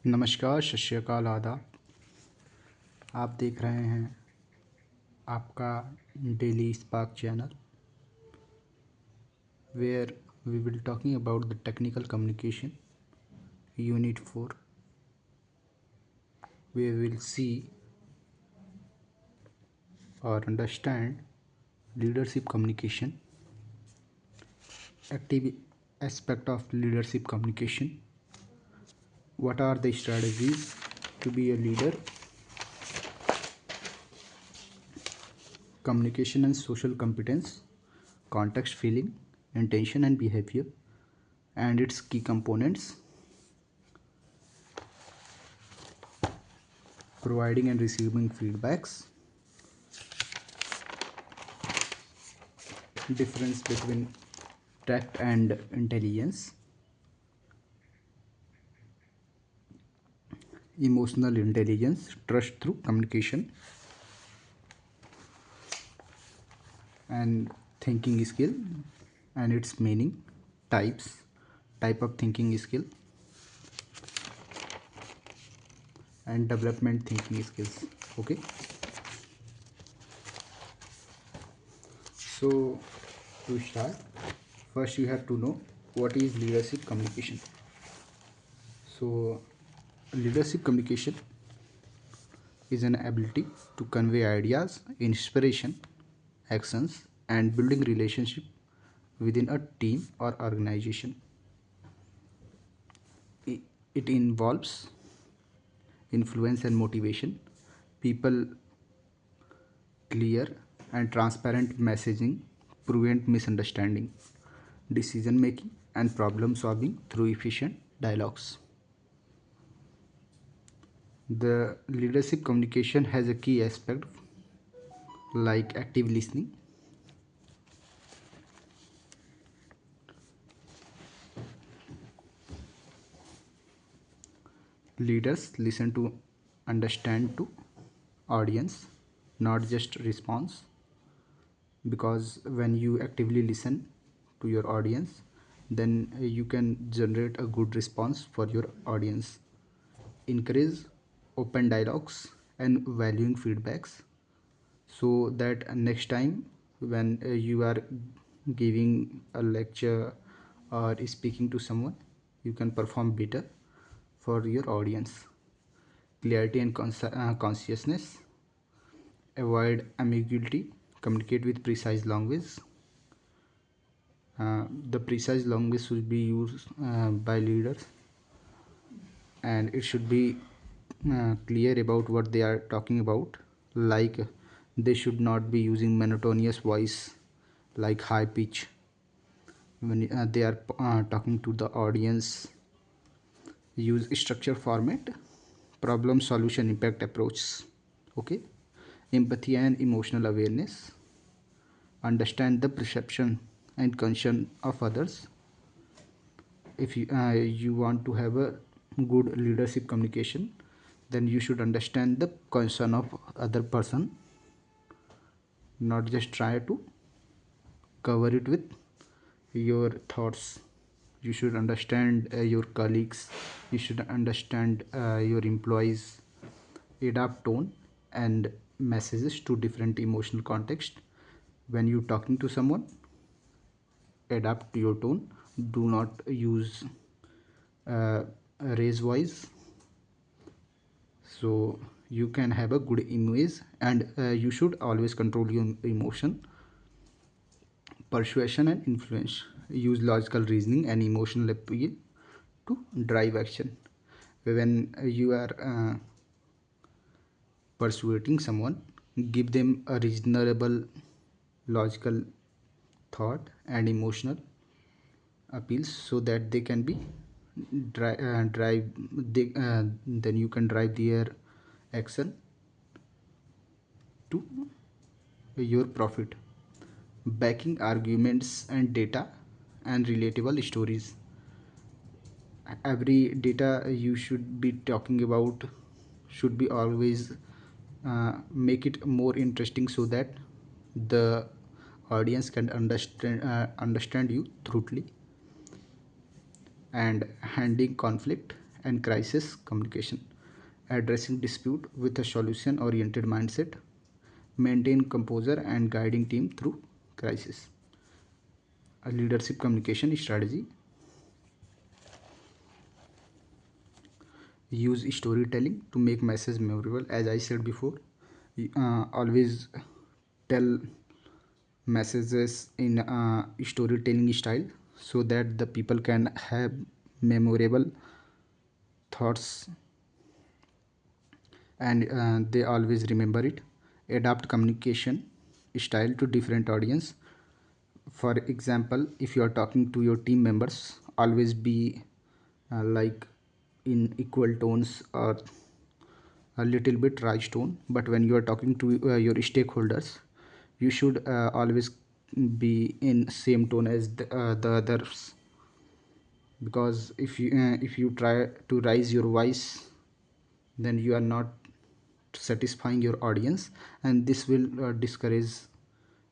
नमस्कार, सत श्री अकाल, आदाब। आप देख रहे हैं आपका Daily Spark channel, where we will talking about the technical communication unit 4, where we will see or understand leadership communication, active aspect of leadership communication, what are the strategies to be a leader, communication and social competence, context, feeling, intention and behavior, and its key components, providing and receiving feedbacks, difference between tact and intelligence, emotional intelligence, trust through communication, and thinking skill and its meaning, type of thinking skill, and development thinking skills. Okay, so to start, first you have to know what is leadership communication. So leadership communication is an ability to convey ideas, inspiration, actions, and building relationship within a team or organization. It involves influence and motivation, people, clear and transparent messaging, prevent misunderstanding, decision making, and problem solving through efficient dialogues. The leadership communication has a key aspect like active listening. Leaders listen to understand to audience, not just response, because when you actively listen to your audience, then you can generate a good response for your audience. Encourage open dialogues and valuing feedbacks, so that next time when you are giving a lecture or speaking to someone, you can perform better for your audience. Clarity and consciousness, avoid ambiguity, communicate with precise language. The precise language should be used by leaders, and it should be clear about what they are talking about. Like, they should not be using monotonous voice like high pitch when they are talking to the audience. Use structure format, problem solution impact approach. Okay, empathy and emotional awareness, understand the perception and concern of others. If you want to have a good leadership communication, then you should understand the concern of other person, not just try to cover it with your thoughts. You should understand your colleagues, you should understand your employees, adapt tone and messages to different emotional context. When you talking to someone, adapt your tone, do not use uh, raise voice, so you can have a good image. And you should always control your emotion. Persuasion and influence, use logical reasoning and emotional appeal to drive action. When you are persuading someone, give them a reasonable logical thought and emotional appeals, so that they can be drive then you can drive their action to your profit. Backing arguments and data and relatable stories, every data you should be talking about should be always make it more interesting, so that the audience can understand you thoroughly. And handling conflict and crisis communication, addressing dispute with a solution oriented mindset, maintain composure and guiding team through crisis. A leadership communication strategy: use storytelling to make message memorable. As I said before, always tell messages in storytelling style so that the people can have memorable thoughts and they always remember it. Adapt communication style to different audience. For example, if you are talking to your team members, always be like in equal tones or a little bit rise tone. But when you are talking to your stakeholders, you should always be in same tone as the others, because if you try to raise your voice, then you are not satisfying your audience, and this will discourage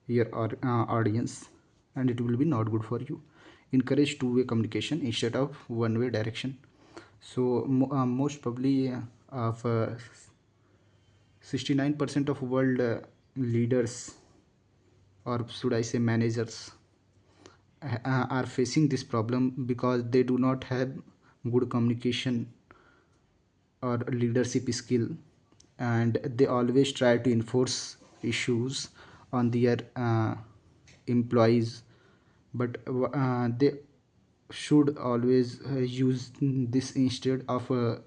your audience, and it will be not good for you. Encourage two-way communication instead of one-way direction. So most probably of 69% of world leaders, or should I say managers, are facing this problem because they do not have good communication or leadership skill, and they always try to enforce issues on their employees. But they should always use this instead of a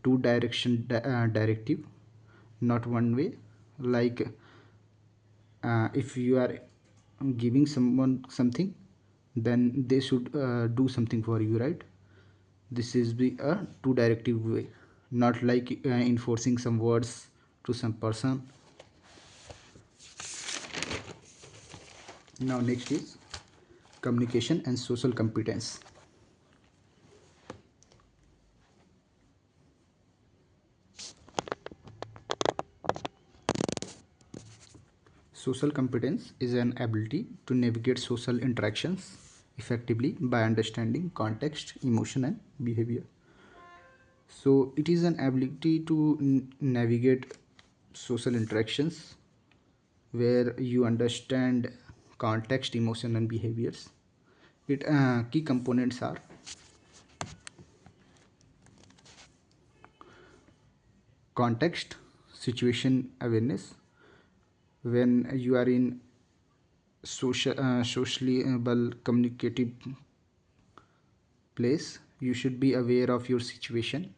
two direction directive, not one way. Like if you are giving someone something, then they should do something for you, right? This is the a two directive way, not like enforcing some words to some person. Now next is communication and social competence. Social competence is an ability to navigate social interactions effectively by understanding context, emotion and behavior. So it is an ability to navigate social interactions where you understand context, emotion and behaviors. It key components are context, situation awareness. When you are in sociable communicative place, you should be aware of your situation,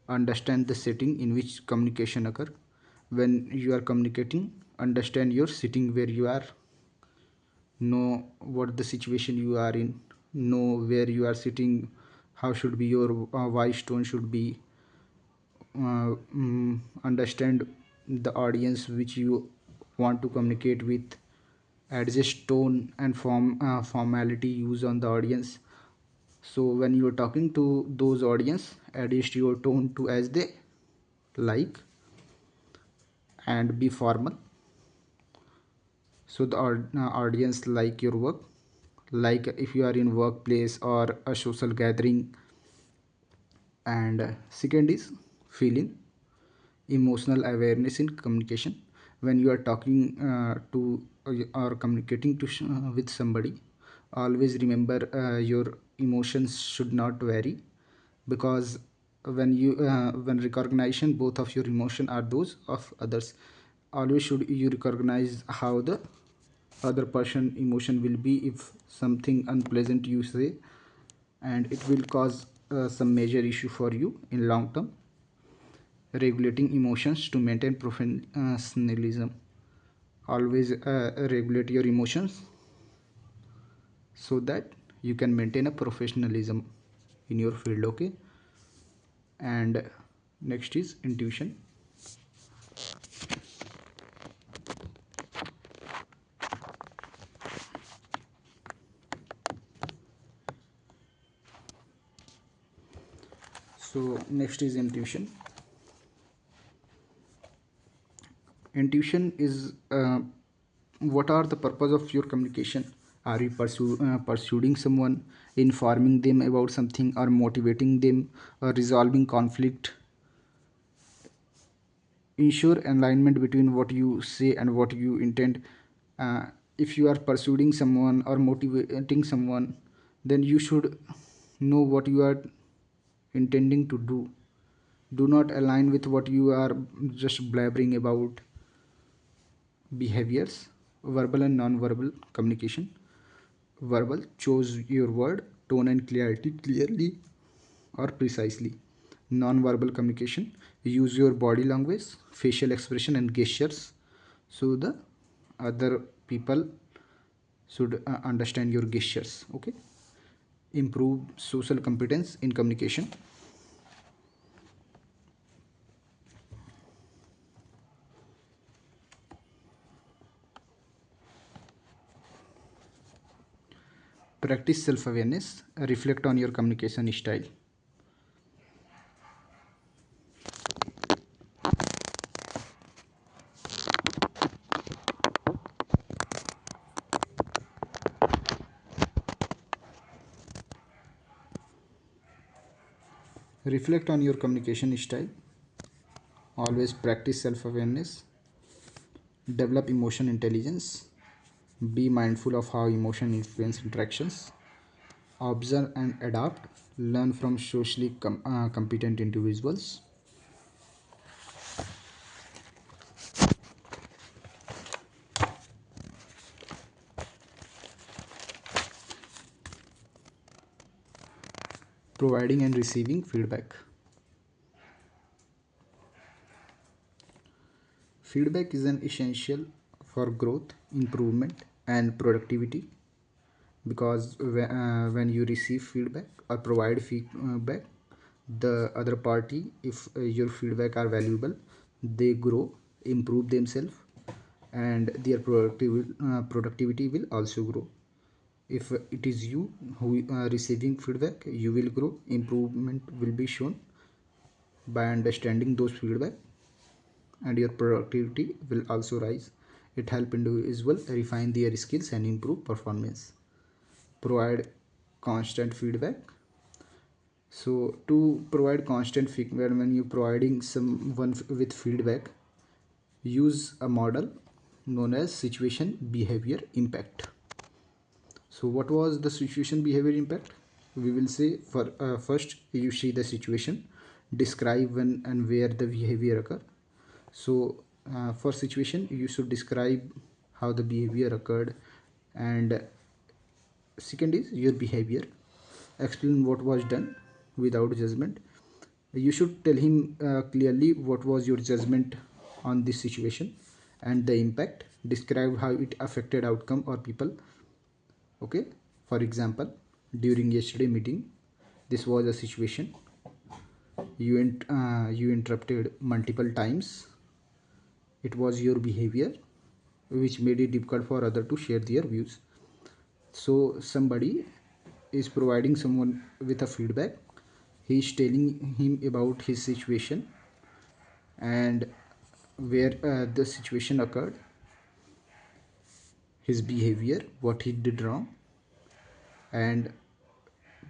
understand the setting in which communication occur. When you are communicating, understand your sitting where you are, know what the situation you are in, know where you are sitting, how should be your voice tone should be, understand the audience which you want to communicate with, adjust tone and formality used on the audience. So when you are talking to those audience, adjust your tone to as they like and be formal, so the audience like your work. Like if you are in workplace or a social gathering. And second is feeling, emotional awareness in communication. When you are talking to or communicating to with somebody, always remember your emotions should not vary, because when recognition both of your emotion are those of others, always should you recognize how the other person emotion will be. If something unpleasant you say, and it will cause some major issue for you in long term. Regulating emotions to maintain professionalism. Always regulate your emotions so that you can maintain a professionalism in your field. Okay. And next is intuition. So next is intuition. Intuition is what are the purpose of your communication. Are you pursuing someone, informing them about something, or motivating them, or resolving conflict? Ensure alignment between what you say and what you intend. uh, if you are pursuing someone or motivating someone, then you should know what you are intending to do. Do not align with what you are just blabbering about. Behaviors: verbal and non-verbal communication. Verbal: choose your word, tone and clarity clearly or precisely. Non-verbal communication: use your body language, facial expression and gestures, so the other people should understand your gestures. Okay. Improve social competence in communication. Practice self-awareness. Reflect on your communication style. Reflect on your communication style. Always practice self-awareness. Develop emotion intelligence. Be mindful of how emotion influence interactions. Observe and adapt. Learn from socially competent individuals. Providing and receiving feedback. Feedback is an essential for growth, improvement, and productivity, because when you receive feedback or provide feedback, the other party, if your feedback are valuable, they grow, improve themselves, and their productivity will also grow. If it is you who receiving feedback, you will grow, improvement will be shown by understanding those feedback, and your productivity will also rise. It help individual refine their skills and improve performance. Provide constant feedback. So to provide constant feedback, when you providing someone with feedback, use a model known as situation behavior impact. So what was the situation behavior impact? We will say, for first you see the situation, describe when and where the behavior occur. So for situation you should describe how the behavior occurred, and second is your behavior. Explain what was done without judgment. You should tell him clearly what was your judgment on this situation and the impact. Describe how it affected outcome or people. Okay. For example, during yesterday meeting, this was a situation. You interrupted multiple times. It was your behavior which made it difficult for other to share their views. So somebody is providing someone with a feedback. He is telling him about his situation and where the situation occurred, his behavior, what he did wrong, and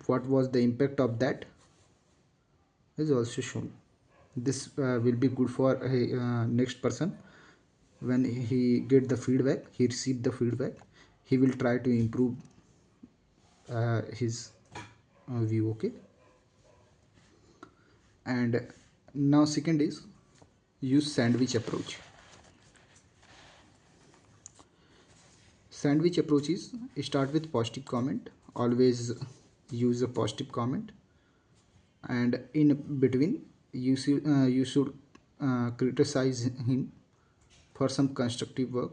what was the impact of that is also shown. This will be good for a next person. When he get the feedback, he received the feedback, he will try to improve his view. Okay. And now second is use sandwich approach. Sandwich approach is start with positive comment. Always use a positive comment, and in between you should criticize him for some constructive work,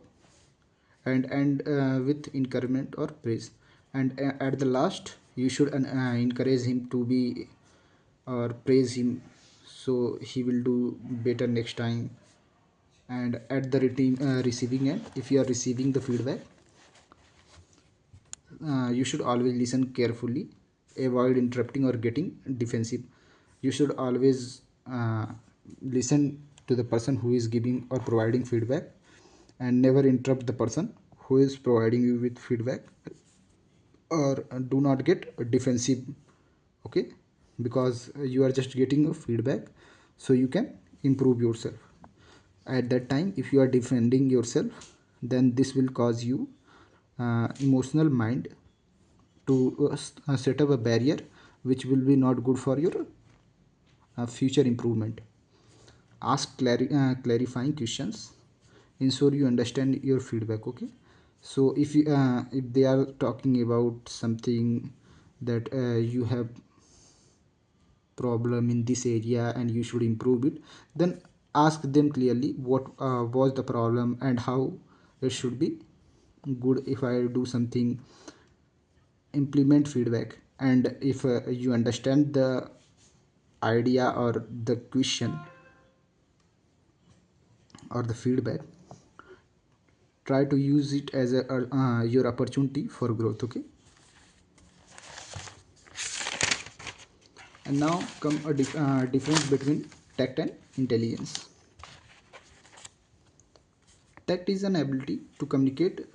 and with encouragement or praise, and at the last you should encourage him to be or praise him, so he will do better next time. And at the receiving end, if you are receiving the feedback, you should always listen carefully, avoid interrupting or getting defensive. You should always listen to the person who is giving or providing feedback, and never interrupt the person who is providing you with feedback. or do not get defensive. Okay, because you are just getting a feedback, so you can improve yourself. At that time, if you are defending yourself, then this will cause you emotional mind to set up a barrier which will be not good for your future improvement. Ask clarifying questions, ensure you understand your feedback. Okay, so if they are talking about something that you have problem in this area and you should improve it, then ask them clearly what was the problem and how it should be good. If I do something, implement feedback. And if you understand the idea or the question or the feedback, try to use it as your opportunity for growth. Okay, and now come a difference between tact and intelligence. Tact is an ability to communicate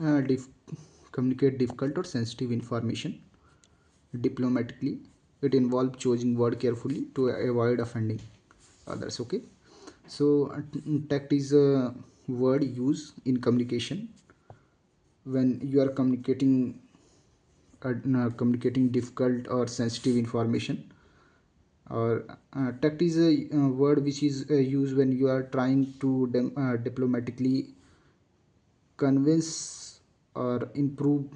difficult or sensitive information diplomatically. It involves choosing word carefully to avoid offending others. Okay, so tact is a word used in communication when you are communicating difficult or sensitive information. Or tact is a word which is used when you are trying to diplomatically convince or improve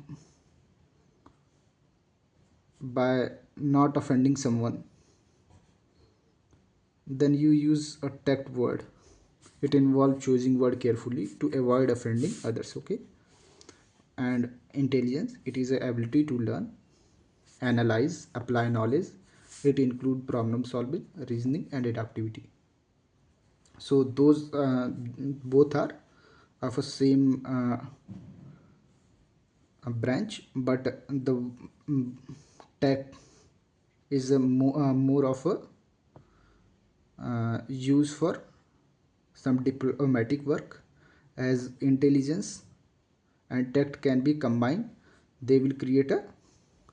by not offending someone. Then you use a tact word. It involves choosing word carefully to avoid offending others. Okay, and intelligence, it is the ability to learn, analyze, apply knowledge. It includes problem solving, reasoning, and adaptivity. So those both are of a same branch, but the tech is more of a use for some diplomatic work, as intelligence and tech can be combined. They will create a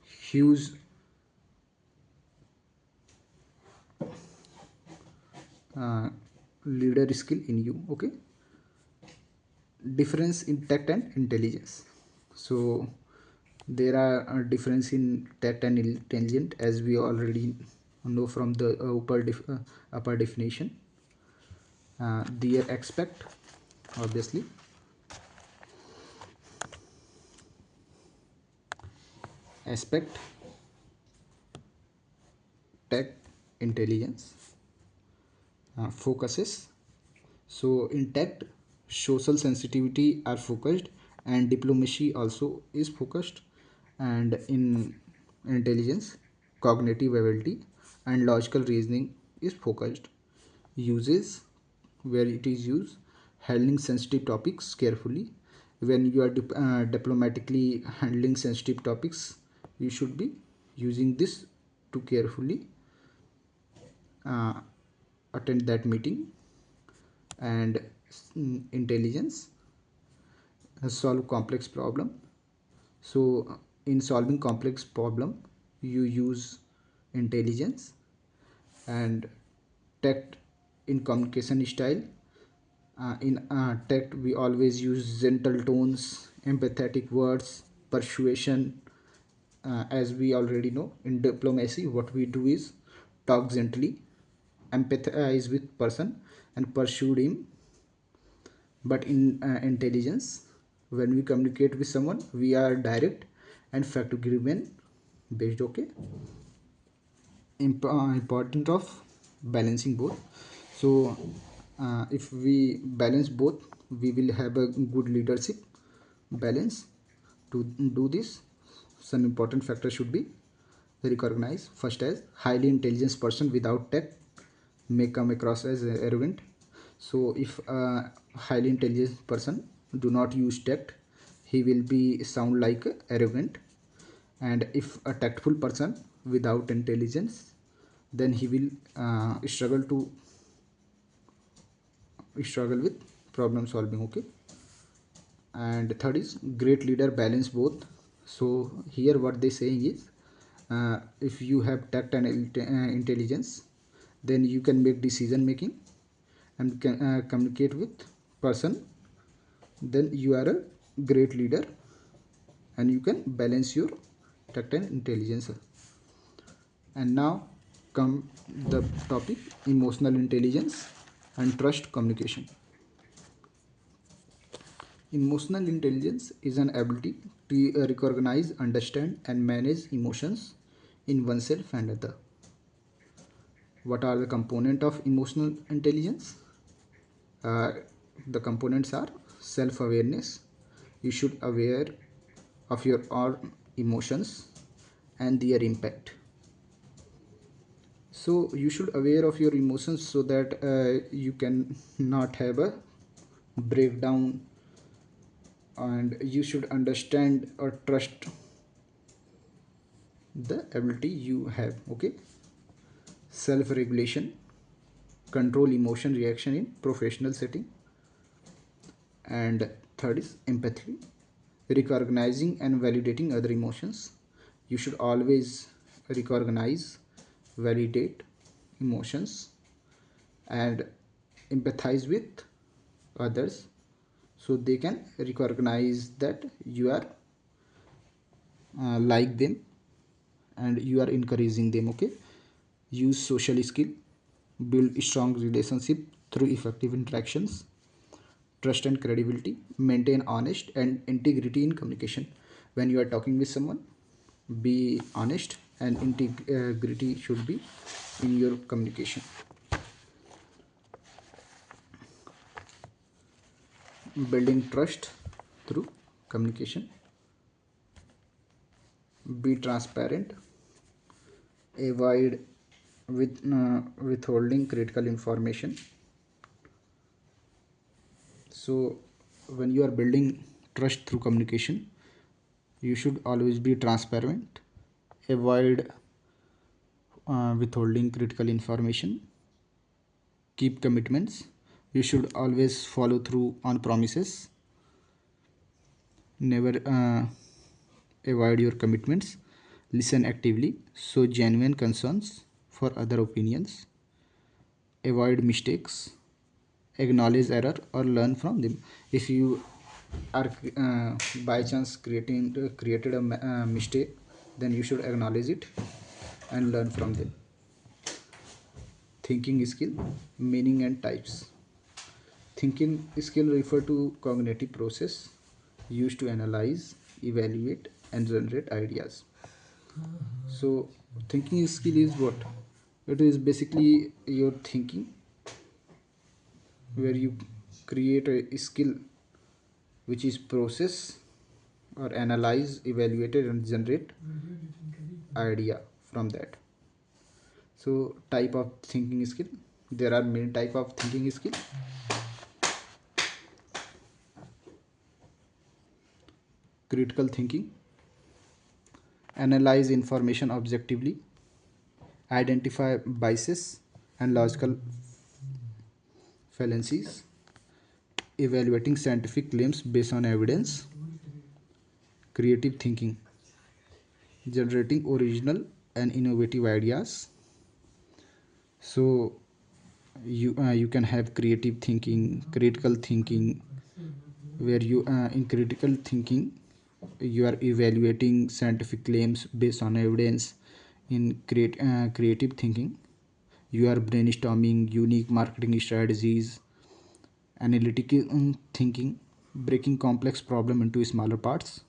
huge uh, leader skill in you. Okay, difference in tact and intelligence. So there are a difference in tact and intelligence, as we already know from the upper definition. Their aspect, obviously, aspect, tact, intelligence, focuses. So in tact, social sensitivity are focused, and diplomacy also is focused. And in intelligence, cognitive ability and logical reasoning is focused. Uses, where it is used, handling sensitive topics carefully. When you are diplomatically handling sensitive topics, you should be using this to carefully uh, attend that meeting. And intelligence, solve complex problem. So in solving complex problem, you use intelligence. And tact, in communication style, in tact we always use gentle tones, empathetic words, persuasion. As we already know, in diplomacy what we do is talk gently, empathize with person, and pursue him. But in intelligence, when we communicate with someone, we are direct and fact driven based. Okay, important of balancing both. So if we balance both, we will have a good leadership balance. To do this, some important factors should be recognized. First, as highly intelligent person without tech may come across as arrogant. So if a highly intelligent person do not use tact, he will be sound like arrogant. And if a tactful person without intelligence, then he will struggle with problem solving. Okay, and third is great leader balance both. So here what they saying is, if you have tact and intelligence, then you can make decision making and can communicate with person, then you are a great leader and you can balance your tact and intelligence. And now come the topic emotional intelligence and trust communication. Emotional intelligence is an ability to recognize, understand, and manage emotions in oneself and other. What are the components of emotional intelligence? Uh, the components are self-awareness. You should aware of your own emotions and their impact. So you should aware of your emotions so that you can not have a breakdown, and you should understand or trust the ability you have. Okay, self regulation, control emotion reaction in professional setting. And third is empathy, recognizing and validating other emotions. You should always recognize, validate emotions and empathize with others so they can recognize that you are like them and you are encouraging them. Okay, use social skill, build strong relationship through effective interactions, trust and credibility, maintain honest and integrity in communication. When you are talking with someone, be honest and integrity should be in your communication. Building trust through communication, be transparent, avoid withholding critical information. So when you are building trust through communication, you should always be transparent, avoid withholding critical information, keep commitments. You should always follow through on promises, never avoid your commitments, listen actively, show genuine concerns for other opinions, avoid mistakes, acknowledge error or learn from them. If you are by chance created a mistake, then you should acknowledge it and learn from them. Thinking skill, meaning and types. Thinking skill refer to cognitive process used to analyze, evaluate and generate ideas. So thinking skill is what? It is basically your thinking, where you create a skill which is process or analyze, evaluated and generate idea from that. So type of thinking skill, there are many type of thinking skill. Critical thinking, analyze information objectively, identify biases and logical fallacies, evaluating scientific claims based on evidence. Creative thinking, generating original and innovative ideas. So you can have creative thinking, critical thinking, where you in critical thinking you are evaluating scientific claims based on evidence. In creative thinking, you are brainstorming unique marketing strategies. Analytical thinking, breaking complex problem into smaller parts.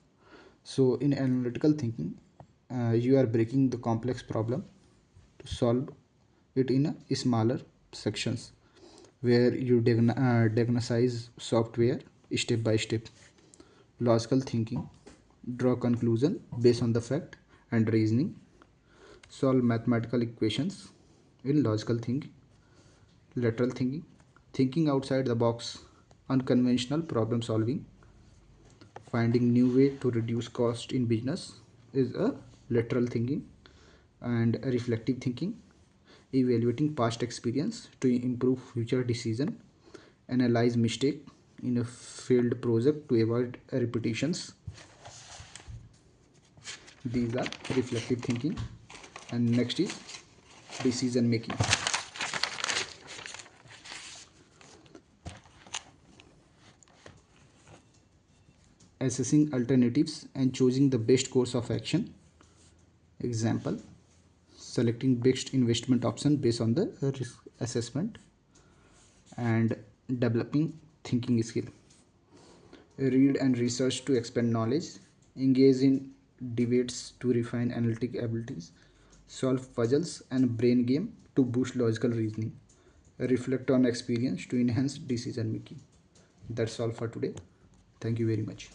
So in analytical thinking, you are breaking the complex problem to solve it in a smaller sections, where you diagnose software step by step. Logical thinking, draw conclusion based on the fact and reasoning, solve mathematical equations in logical thinking. Lateral thinking, thinking outside the box, unconventional problem solving, finding new way to reduce cost in business is a lateral thinking. And reflective thinking, evaluating past experience to improve future decision, analyze mistake in a failed project to avoid repetitions. These are reflective thinking. And next is decision making. Assessing alternatives and choosing the best course of action. Example, selecting best investment option based on the risk assessment. And developing thinking skill. Read and research to expand knowledge. Engage in debates to refine analytic abilities. Solve puzzles and brain game to boost logical reasoning. Reflect on experience to enhance decision making. That's all for today. Thank you very much.